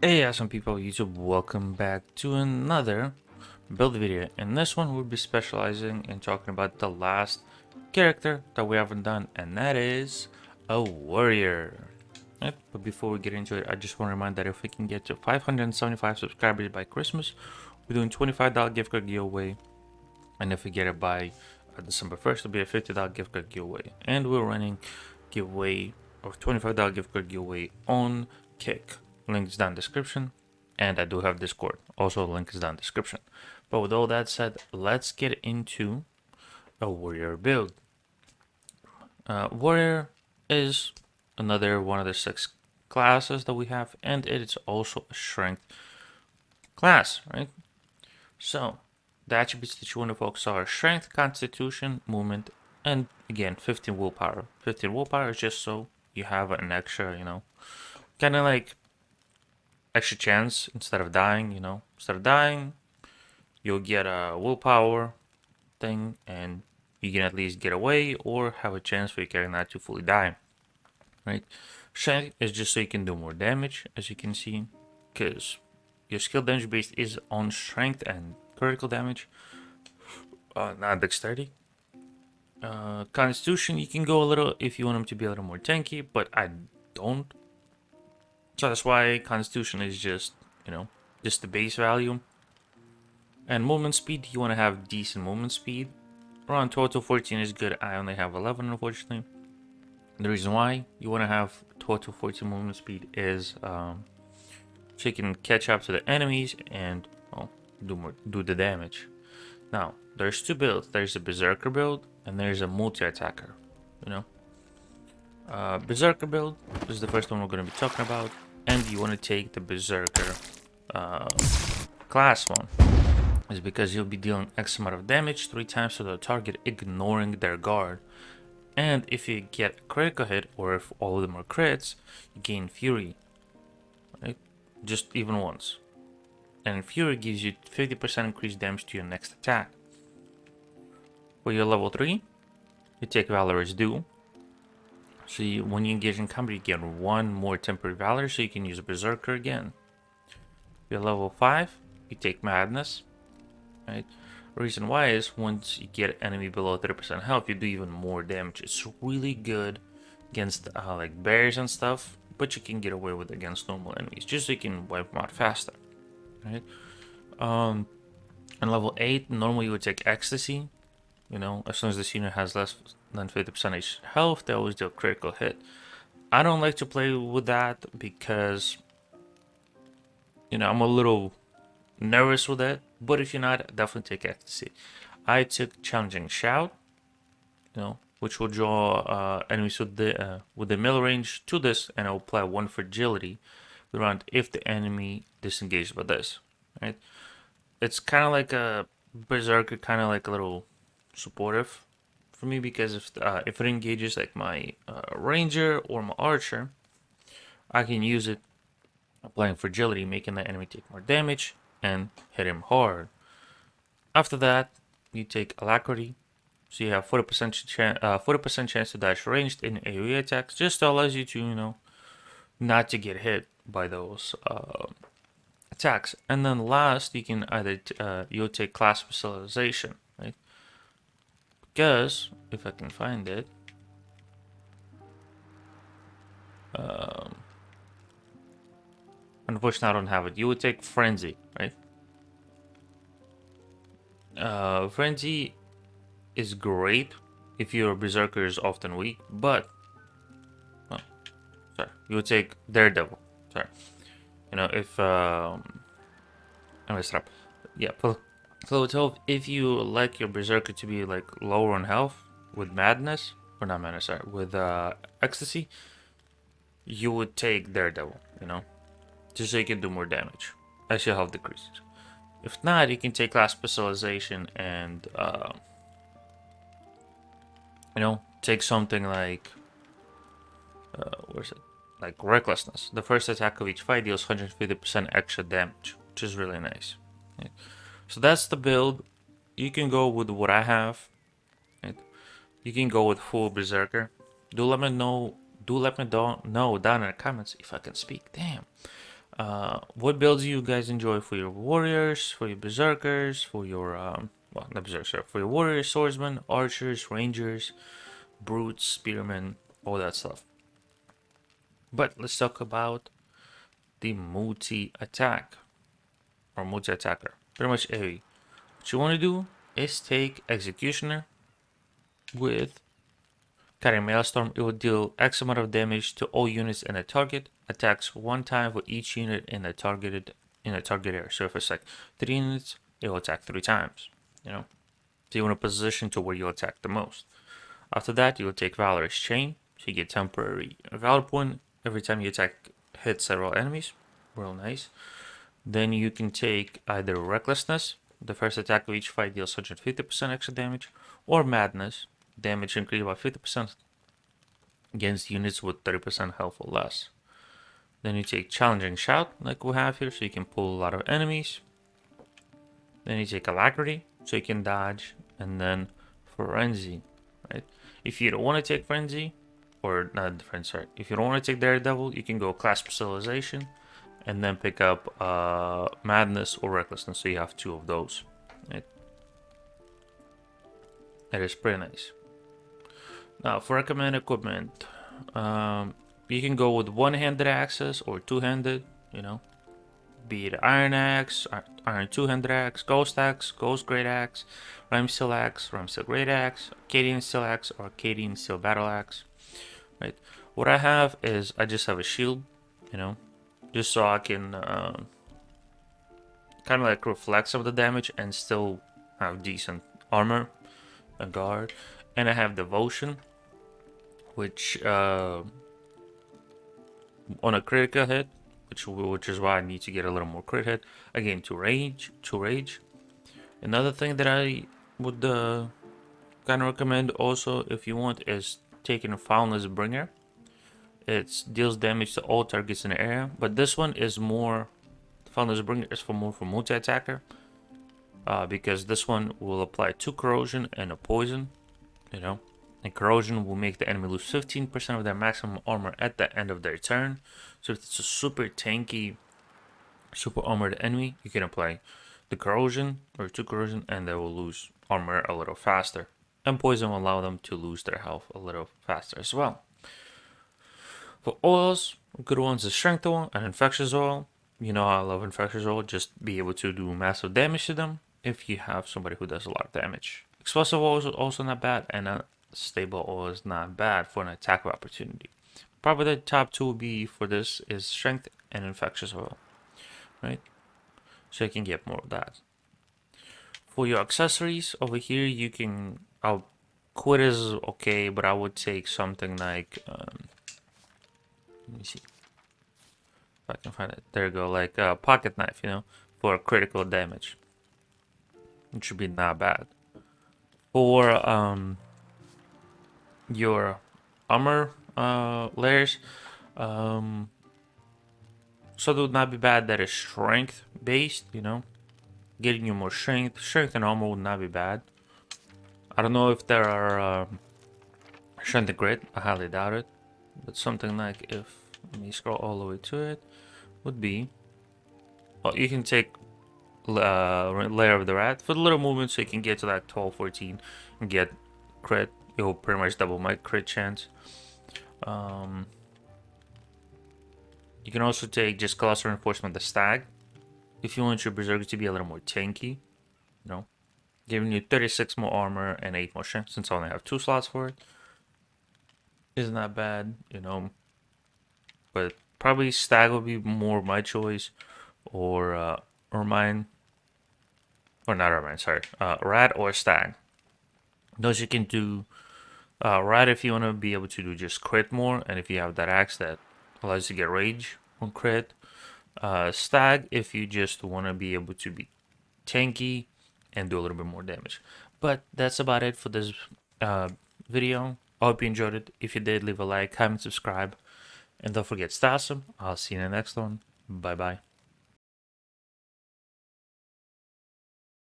Hey awesome people of YouTube, welcome back to another build video. In this one we'll be specializing in talking about the last character that we haven't done, and that is a warrior. Right? But before we get into it, I just want to remind that if we can get to 575 subscribers by Christmas, we're doing $25 gift card giveaway, and if we get it by December 1st, it'll be a $50 gift card giveaway. And we're running giveaway of $25 gift card giveaway on Kick. Link is down in the description, and I do have Discord. Also, link is down in the description. But with all that said, let's get into a warrior build. Warrior is another one of the 6 classes that we have, and it is also a strength class, right? So the attributes that you want to focus are strength, constitution, movement, and again 15 willpower. 15 willpower is just so you have an extra, kind of like extra chance instead of dying, Instead of dying, you'll get a willpower thing and you can at least get away or have a chance for your character not to fully die, right? Strength is just so you can do more damage, as you can see, because your skill damage base is on strength and critical damage, not dexterity. Constitution, you can go a little if you want them to be a little more tanky, but I don't. So that's why Constitution is just, just the base value. And movement speed, you want to have decent movement speed. Around 12 to 14 is good. I only have 11, unfortunately. The reason why you want to have 12 to 14 movement speed is so you can catch up to the enemies and, well, do the damage. Now, there's 2 builds. There's a Berserker build and there's a multi-attacker, Berserker build is the first one we're going to be talking about, and you want to take the Berserker class one. Is because you'll be dealing X amount of damage 3 times to the target, ignoring their guard. And if you get a critical hit, or if all of them are crits, you gain Fury, right? Just even once. And Fury gives you 50% increased damage to your next attack. For your level 3, you take Valor's Due. So when you engage in combat, you get 1 more temporary Valor, so you can use a Berserker again. Your level 5, you take Madness. Right? Reason why is once you get an enemy below 30% health, you do even more damage. It's really good against like bears and stuff, but you can get away with it against normal enemies, just so you can wipe them out faster. Right? And level 8, normally you would take Ecstasy. As soon as the senior has less than 50% health, they always do a critical hit. I don't like to play with that because, I'm a little nervous with it. But if you're not, definitely take Ecstasy. I took Challenging Shout, which will draw enemies with the middle range to this, and I will apply 1 fragility around if the enemy disengages with this. Right? It's kind of like a Berserker, kind of like a little supportive for me, because if it engages like my Ranger or my Archer, I can use it applying fragility, making the enemy take more damage and hit him hard. After that, you take Alacrity, so you have 40% chance to dash ranged in AoE attacks, just allows you to, not to get hit by those attacks. And then last, you can either you'll take Class Specialization, right? Because if I can find it, unfortunately I don't have it. You would take Frenzy, right? Frenzy is great if your Berserker is often weak, but you would take Daredevil. Sorry, if I messed up. Yeah, for level 12, if you like your Berserker to be like lower on health with Madness, or not Madness, sorry, with Ecstasy, you would take Daredevil. Just so you can do more damage as your health decreases. If not, you can take Class Specialization and, take something like, where's it? Like Recklessness. The first attack of each fight deals 150% extra damage, which is really nice. Right? So that's the build. You can go with what I have. Right? You can go with full Berserker. Do let me know down in the comments if I can speak. Damn. What builds you guys enjoy for your warriors, for your berserkers, for your well, not berserkers, for your warriors, swordsmen, archers, rangers, brutes, spearmen, all that stuff. But let's talk about the multi-attack or multi-attacker. Pretty much every. What you want to do is take executioner with carrying maelstrom. It will deal X amount of damage to all units in a target. Attacks one time for each unit in a target area. So if it's like 3 units, it will attack 3 times. You know, so you want to position to where you attack the most. After that, you will take Valor's Chain. So you get temporary Valor point every time you hit several enemies. Real nice. Then you can take either Recklessness. The first attack of each fight deals 150% extra damage, or Madness. Damage increased by 50% against units with 30% health or less. Then you take Challenging Shout, like we have here, so you can pull a lot of enemies. Then you take Alacrity, so you can dodge, and then Frenzy, right? If you don't want to take Frenzy, or not Frenzy, sorry, if you don't want to take Daredevil, you can go Class Specialization, and then pick up Madness or Recklessness, so you have 2 of those. Right? It is pretty nice. Now, for recommended equipment, you can go with one-handed axes or two-handed, you know. Be it Iron Axe, Iron Two-Handed Axe, Ghost Axe, Ghost Great Axe, Rhyme Steel Axe, Rhyme Steel Great Axe, Arcadian Steel Axe, or Arcadian Steel Battle Axe, right? What I have is I just have a shield, you know, just so I can kind of like reflect some of the damage and still have decent armor, a guard, and I have Devotion, which on a critical hit, which is why I need to get a little more crit hit. Again, to rage. Another thing that I would kind of recommend also, if you want, is taking a Foundless Bringer. It deals damage to all targets in the area, but this one is more. Foundless Bringer is for multi-attacker, because this one will apply 2 corrosion and a poison, you know. And corrosion will make the enemy lose 15% of their maximum armor at the end of their turn. So if it's a super tanky, super armored enemy, you can apply the corrosion or 2 corrosion, and they will lose armor a little faster. And poison will allow them to lose their health a little faster as well. For oils, good ones is Strength Oil and Infectious Oil. You know I love Infectious Oil. Just be able to do massive damage to them if you have somebody who does a lot of damage. Explosive Oil is also not bad, and Stable Oil is not bad for an attack opportunity. Probably the top 2 will be for this is Strength and Infectious Oil, right? So you can get more of that. For your accessories over here, you can. Quid is okay, but I would take something like. Let me see if I can find it. There you go, like a pocket knife, you know, for critical damage. It should be not bad. For your armor layers, so it would not be bad that is strength based, you know, getting you more strength and armor would not be bad. I don't know if there are strength and grit, I highly doubt it, but something like, if let me scroll all the way to it, would be, well, you can take Lair of the Rat for the little movement, so you can get to that 12, 14 and get crit. It will pretty much double my crit chance. You can also take just Colossal Reinforcement, the Stag, if you want your Berserker to be a little more tanky, you know, giving you 36 more armor and 8 more strength, since I only have 2 slots for it. Isn't that bad, you know, but probably Stag would be more my choice, or Ermine, or not Ermine, sorry, Rat or Stag. Those you can do. Rat if you want to be able to do just crit more, and if you have that axe that allows you to get rage on crit. Stag if you just want to be able to be tanky and do a little bit more damage. But that's about it for this video. I hope you enjoyed it. If you did, leave a like, comment, subscribe, and don't forget Stasum. I'll see you in the next one. Bye bye.